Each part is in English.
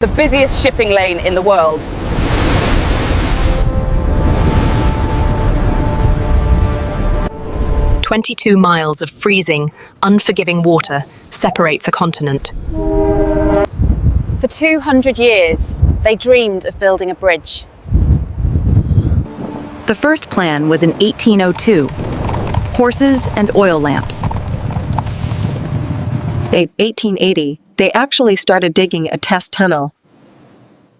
the busiest shipping lane in the world. "22 miles of freezing, unforgiving water separates a continent. For 200 years, they dreamed of building a bridge. The first plan was in 1802. Horses and oil lamps. In 1880, they actually started digging a test tunnel.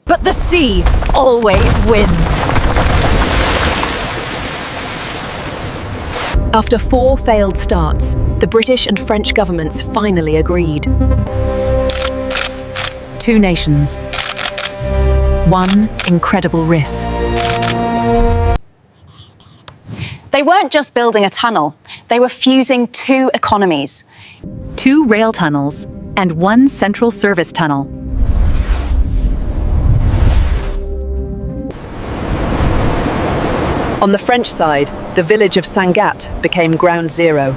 But the sea always wins. After 4 failed starts, the British and French governments finally agreed. 2 nations. 1 incredible risk. They weren't just building a tunnel, they were fusing 2 economies. 2 rail tunnels and 1 central service tunnel. On the French side, the village of Sangatte became ground zero.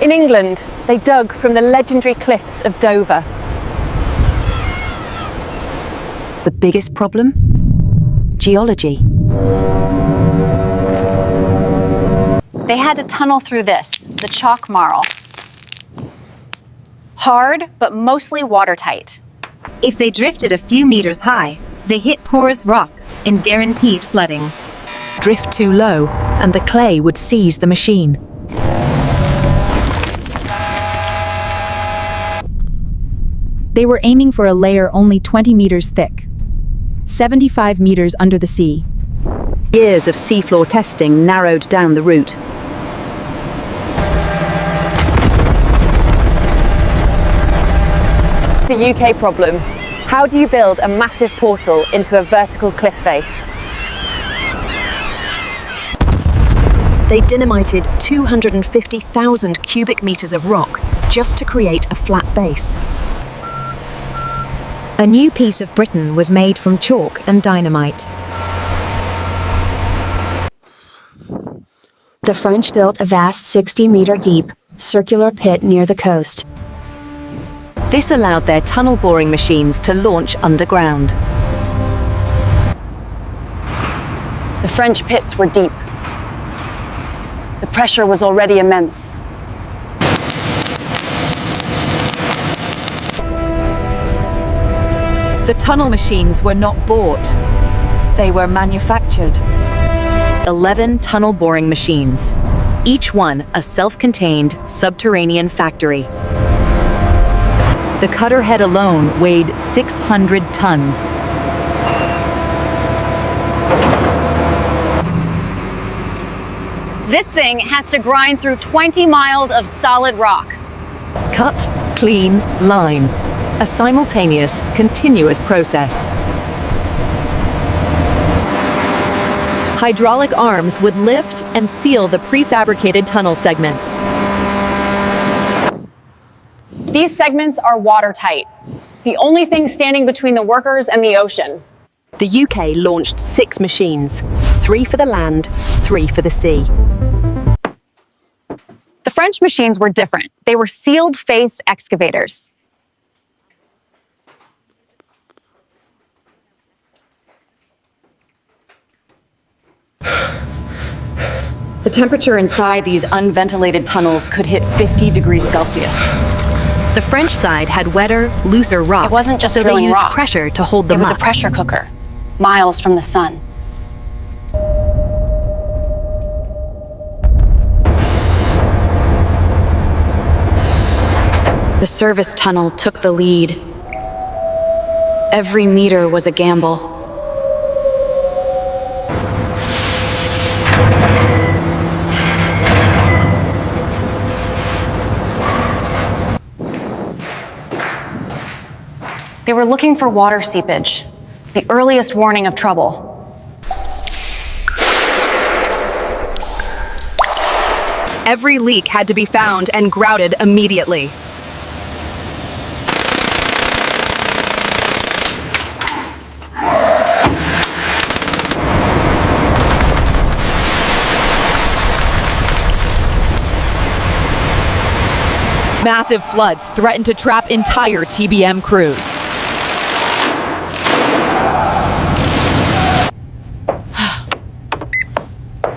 In England, they dug from the legendary cliffs of Dover. The biggest problem? Geology. They had to tunnel through this, the chalk marl. Hard, but mostly watertight. If they drifted a few meters high, they hit porous rock and guaranteed flooding. Drift too low, and the clay would seize the machine. They were aiming for a layer only 20 meters thick, 75 meters under the sea. Years of seafloor testing narrowed down the route. The UK problem. How do you build a massive portal into a vertical cliff face? They dynamited 250,000 cubic meters of rock just to create a flat base. A new piece of Britain was made from chalk and dynamite. The French built a vast 60-meter deep, circular pit near the coast. This allowed their tunnel boring machines to launch underground. The French pits were deep. The pressure was already immense. The tunnel machines were not bought. They were manufactured. 11 tunnel boring machines, each one a self-contained subterranean factory. The cutter head alone weighed 600 tons. This thing has to grind through 20 miles of solid rock. Cut, clean, line. A simultaneous, continuous process. Hydraulic arms would lift and seal the prefabricated tunnel segments. These segments are watertight, the only thing standing between the workers and the ocean. The UK launched 6 machines, 3 for the land, 3 for the sea. The French machines were different. They were sealed face excavators. The temperature inside these unventilated tunnels could hit 50 degrees Celsius. The French side had wetter, looser rock. It wasn't just so they drilling used rock. pressure to hold them It was up. a pressure cooker, miles from the sun. The service tunnel took the lead. Every meter was a gamble. They were looking for water seepage, the earliest warning of trouble. Every leak had to be found and grouted immediately. Massive floods threatened to trap entire TBM crews.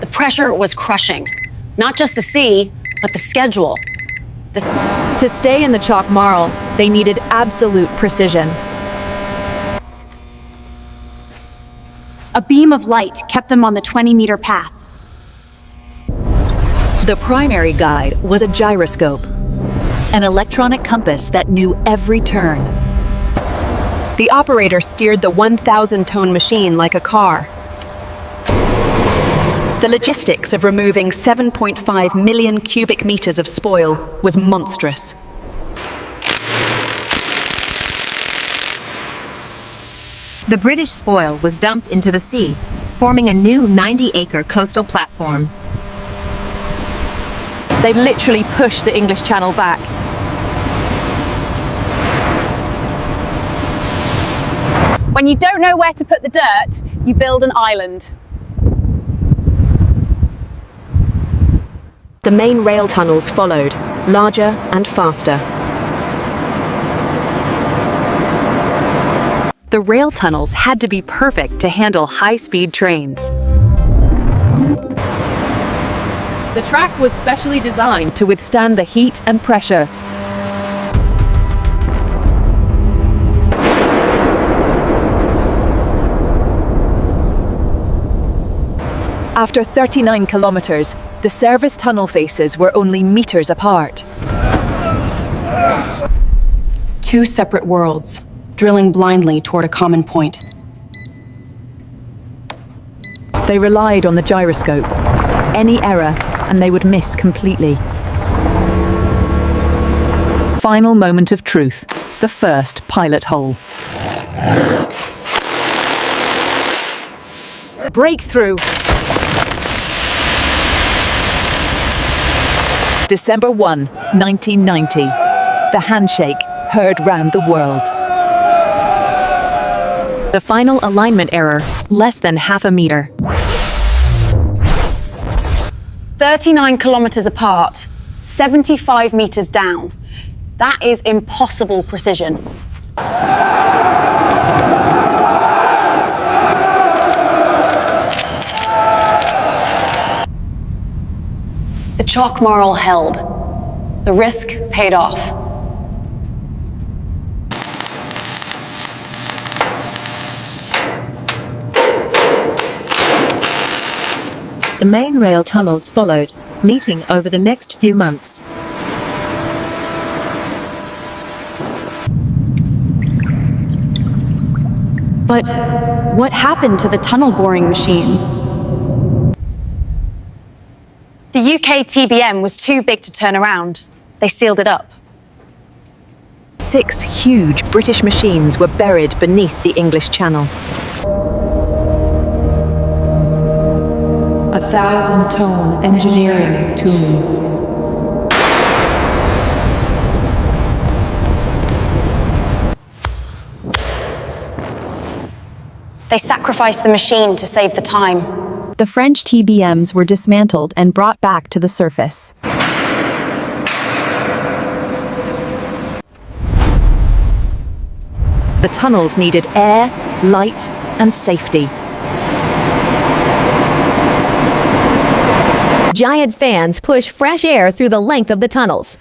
The pressure was crushing. Not just the sea, but the schedule. To stay in the chalk marl, they needed absolute precision. A beam of light kept them on the 20-meter path. The primary guide was a gyroscope, an electronic compass that knew every turn. The operator steered the 1,000-ton machine like a car. The logistics of removing 7.5 million cubic meters of spoil was monstrous. The British spoil was dumped into the sea, forming a new 90-acre coastal platform. They literally pushed the English Channel back. When you don't know where to put the dirt, you build an island. The main rail tunnels followed, larger and faster. The rail tunnels had to be perfect to handle high-speed trains. The track was specially designed to withstand the heat and pressure. After 39 kilometers, the service tunnel faces were only meters apart. Two separate worlds, drilling blindly toward a common point. They relied on the gyroscope. Any error, and they would miss completely. Final moment of truth, the first pilot hole. Breakthrough! December 1, 1990. The handshake heard round the world. The final alignment error, less than half a meter. 39 kilometers apart, 75 meters down. That is impossible precision. The chalk marl held. The risk paid off. The main rail tunnels followed, meeting over the next few months. But what happened to the tunnel boring machines? The UK TBM was too big to turn around. They sealed it up. 6 huge British machines were buried beneath the English Channel. 1,000-ton engineering tomb. They sacrificed the machine to save the time. The French TBMs were dismantled and brought back to the surface. The tunnels needed air, light, and safety. Giant fans push fresh air through the length of the tunnels.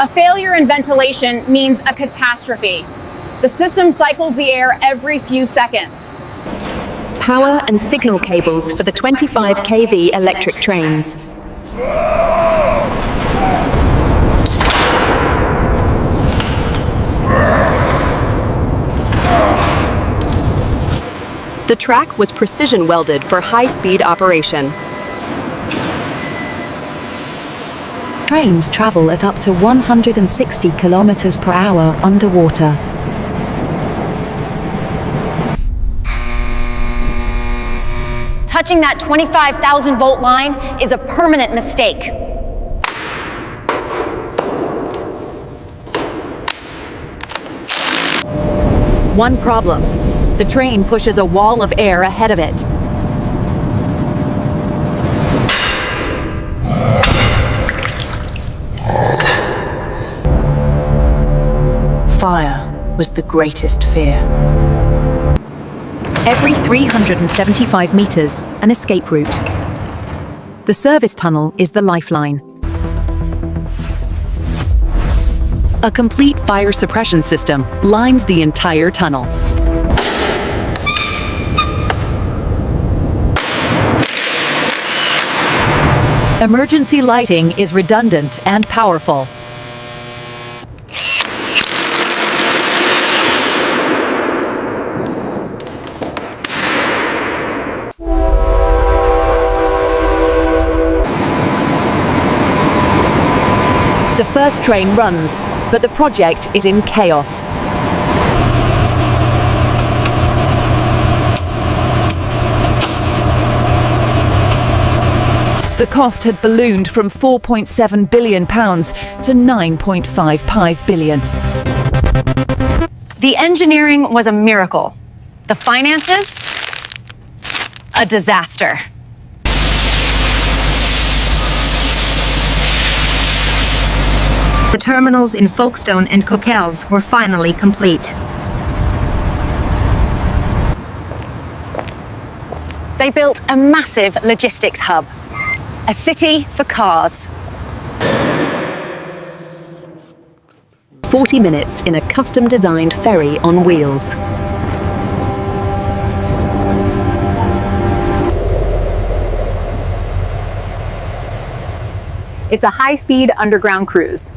A failure in ventilation means a catastrophe. The system cycles the air every few seconds. Power and signal cables for the 25 kV electric trains. The track was precision welded for high-speed operation. Trains travel at up to 160 kilometers per hour underwater. Touching that 25,000 volt line is a permanent mistake. One problem. The train pushes a wall of air ahead of it. was the greatest fear. Every 375 meters, an escape route. The service tunnel is the lifeline. A complete fire suppression system lines the entire tunnel. Emergency lighting is redundant and powerful. The first train runs, but the project is in chaos. The cost had ballooned from £4.7 billion to £9.55 billion. The engineering was a miracle. The finances? A disaster. The terminals in Folkestone and Coquelles were finally complete. They built a massive logistics hub. A city for cars. 40 minutes in a custom-designed ferry on wheels. It's a high-speed underground cruise.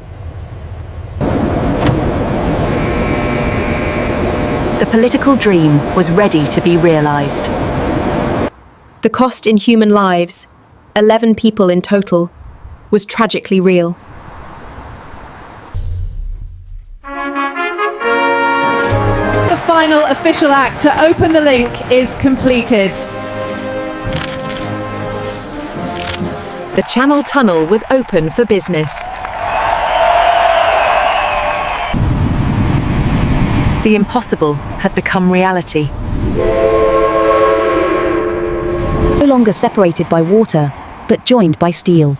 The political dream was ready to be realized. The cost in human lives, 11 people in total, was tragically real. The final official act to open the link is completed. The Channel Tunnel was open for business. The impossible had become reality. No longer separated by water, but joined by steel.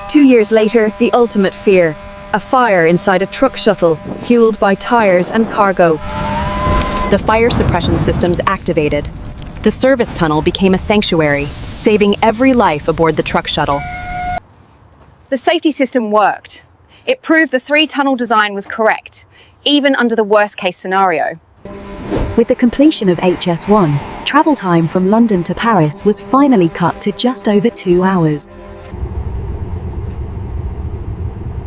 2 years later, the ultimate fear. A fire inside a truck shuttle, fueled by tires and cargo. The fire suppression systems activated. The service tunnel became a sanctuary, saving every life aboard the truck shuttle. The safety system worked. It proved the 3-tunnel design was correct, even under the worst-case scenario. With the completion of HS1, travel time from London to Paris was finally cut to just over 2 hours.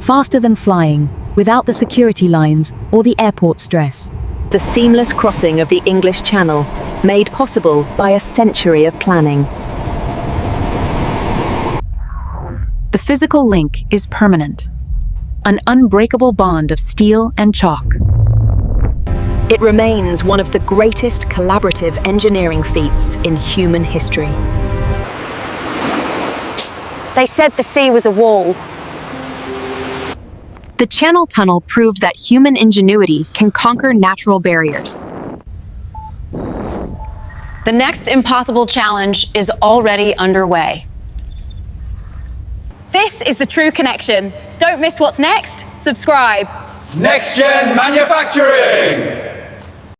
Faster than flying, without the security lines or the airport stress. The seamless crossing of the English Channel, made possible by a century of planning. The physical link is permanent. An unbreakable bond of steel and chalk. It remains one of the greatest collaborative engineering feats in human history. They said the sea was a wall. The Channel Tunnel proved that human ingenuity can conquer natural barriers. The next impossible challenge is already underway. This is the true connection. Don't miss what's next. Subscribe. NEXTGEN Manufacturing!